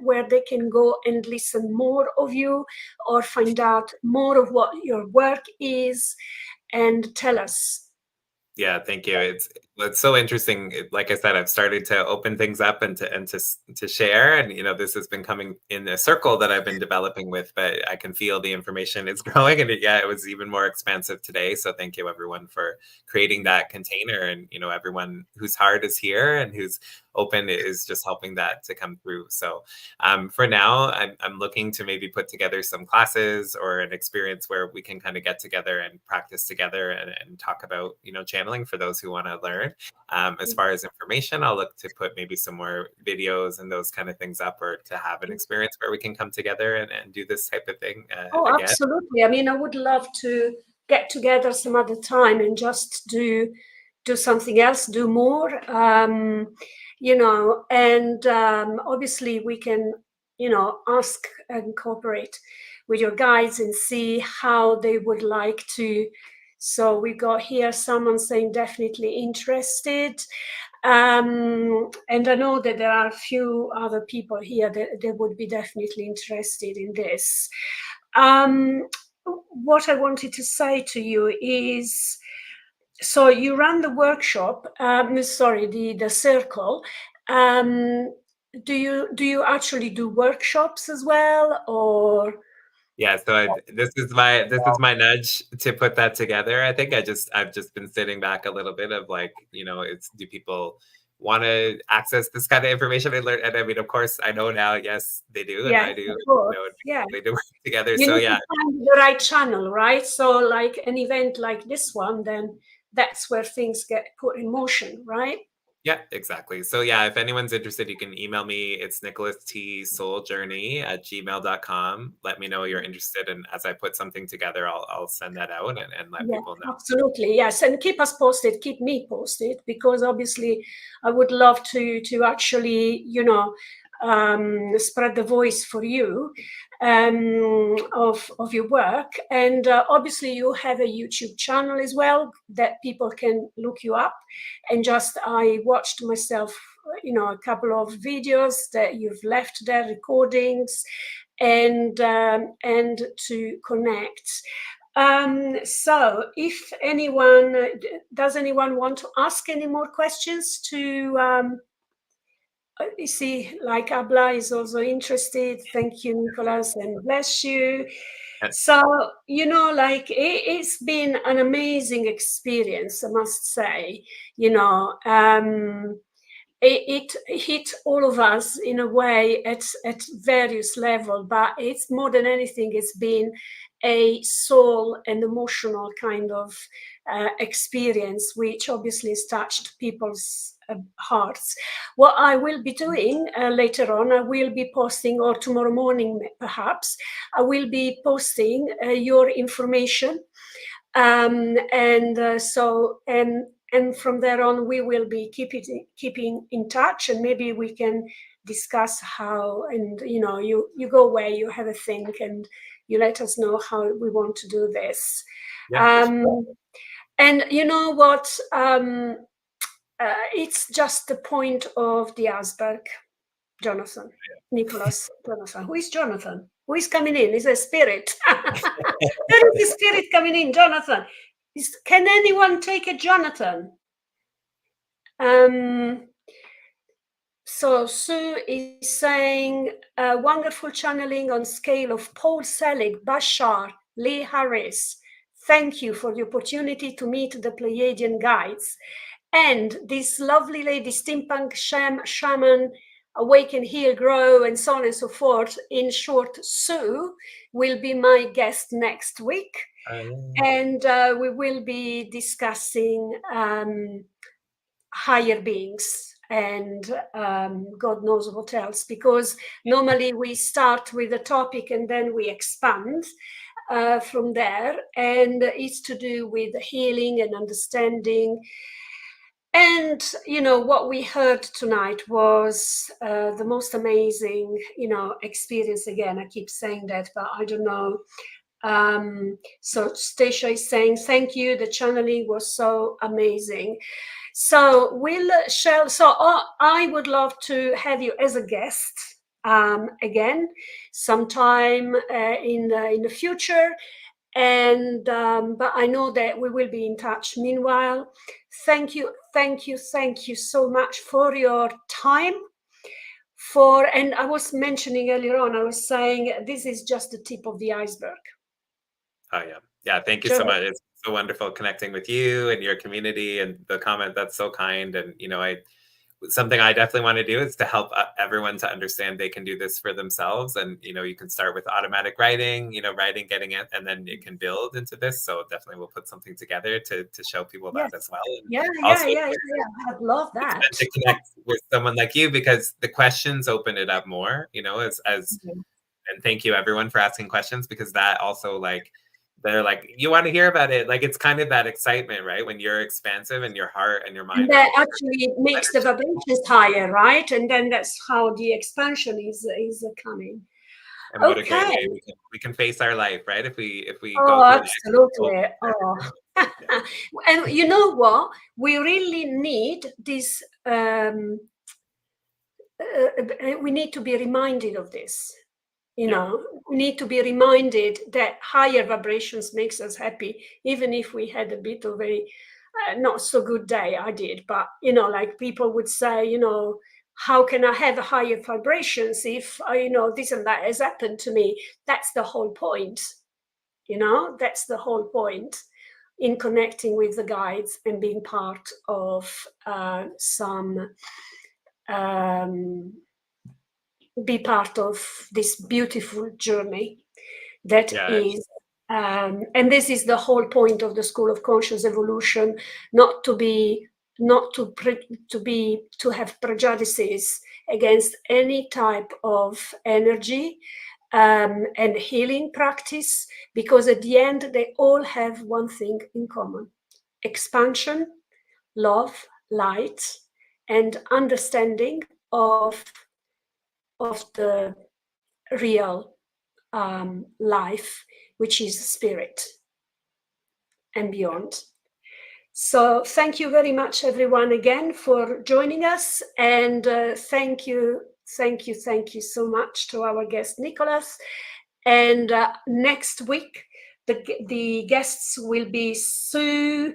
where they can go and listen more of you, or find out more of what your work is, and tell us? Yeah, thank you. It's so interesting. Like I said, I've started to open things up and to share, and this has been coming in a circle that I've been developing with. But I can feel the information is growing, and it was even more expansive today. So thank you, everyone, for creating that container, and everyone whose heart is here and who's open is just helping that to come through. So for now, I'm looking to maybe put together some classes or an experience where we can kind of get together and practice together and talk about channeling for those who want to learn. As far as information, I'll look to put maybe some more videos and those kind of things up, or to have an experience where we can come together and do this type of thing Oh, again. absolutely. I mean, I would love to get together some other time and just do something else, do more, and obviously we can, ask and cooperate with your guides and see how they would like to. So we got here someone saying definitely interested. And I know that there are a few other people here that would be definitely interested in this. What I wanted to say to you is, so you run the workshop, the circle. Do you actually do workshops as well, or? Yeah, so this is my nudge to put that together. I think I've just been sitting back a little bit of like, it's, do people want to access this kind of information I learned? And I mean, of course, I know now, yes, they do, and Yeah, I do. of course. Yeah, they do work together. you So need yeah, to find the right channel, right? So like an event like this one, then that's where things get put in motion, right? yeah, exactly. So yeah, if anyone's interested, you can email me. It's nicholasTsouljourney@gmail.com. Let me know you're interested. And as I put something together, I'll send that out and let Yeah, people know. absolutely. Yes. And keep us posted, keep me posted, because obviously I would love to actually, spread the voice for you of your work. And obviously you have a YouTube channel as well that people can look you up. And just, I watched myself, a couple of videos that you've left there, recordings, and to connect. So if does anyone want to ask any more questions to, you see, like Abla is also interested. Thank you, Nicholas, and bless you. So, it's been an amazing experience, I must say. It hit all of us in a way at various levels, but it's more than anything, it's been a soul and emotional kind of experience, which obviously has touched people's hearts. What I will be doing later on, I will be posting, or tomorrow morning perhaps, I will be posting your information. And from there on, we will be keeping in touch, and maybe we can discuss how, and you go away, you have a think, and you let us know how we want to do this. Yeah. And you know what? It's just the point of the iceberg, Jonathan. Nicholas, Jonathan. Who is Jonathan? Who is coming in? Is a spirit. There is a spirit coming in, Jonathan. Can anyone take a Jonathan? So Sue is saying, wonderful channeling on scale of Paul Selig, Bashar, Lee Harris. Thank you for the opportunity to meet the Pleiadian guides. And this lovely lady, steampunk shaman, awaken, heal, grow, and so on and so forth. In short, Sue will be my guest next week. And we will be discussing higher beings and God knows what else, because normally we start with a topic and then we expand from there, and it's to do with healing and understanding. And what we heard tonight was the most amazing experience. Again, I keep saying that, but I don't know. So Stacia is saying, thank you, the channeling was so amazing. So I would love to have you as a guest again sometime in the future. And but I know that we will be in touch. Meanwhile, thank you so much for your time. And I was mentioning earlier on, I was saying this is just the tip of the iceberg. Oh yeah, thank you so much. It's so wonderful connecting with you and your community, and the comment, that's so kind. And something I definitely want to do is to help everyone to understand they can do this for themselves. And you can start with automatic writing, getting it, and then it can build into this. So definitely we'll put something together to show people that as well. And I'd love that. To connect with someone like you, because the questions open it up more, and thank you everyone for asking questions, because that also they're like, you want to hear about it. Like, it's kind of that excitement, right? When you're expansive and your heart and your mind. And that actually makes the vibrations higher, right? And then that's how the expansion is coming. And what a great way we can face our life, right? If we Oh, go through absolutely. life. Oh. And you know what? We really need this. We need to be reminded of this. You know, we need to be reminded that higher vibrations makes us happy, even if we had a bit of a not so good day. I did, but you know, like people would say, you know, how can I have higher vibrations if you know this and that has happened to me? That's the whole point. You know, that's the whole point in connecting with the guides and being part of be part of this beautiful journey that is and this is the whole point of the School of Conscious Evolution, not to have prejudices against any type of energy and healing practice, because at the end they all have one thing in common: expansion, love, light, and understanding of the real life, which is spirit and beyond. So thank you very much, everyone, again for joining us, and thank you so much to our guest Nicholas. And next week the guests will be Sue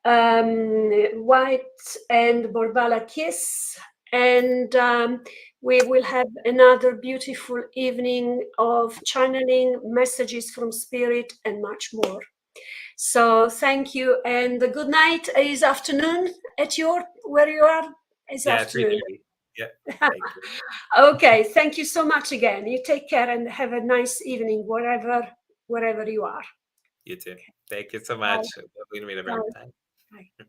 White and Borbala Kiss, and we will have another beautiful evening of channeling, messages from spirit, and much more. So thank you, and the good night is afternoon at where you are. It's afternoon. 3:30. Yeah. Thank you. Okay, thank you so much again. You take care and have a nice evening wherever you are. You too. Thank you so much. Lovely to meet everyone. Bye. Bye.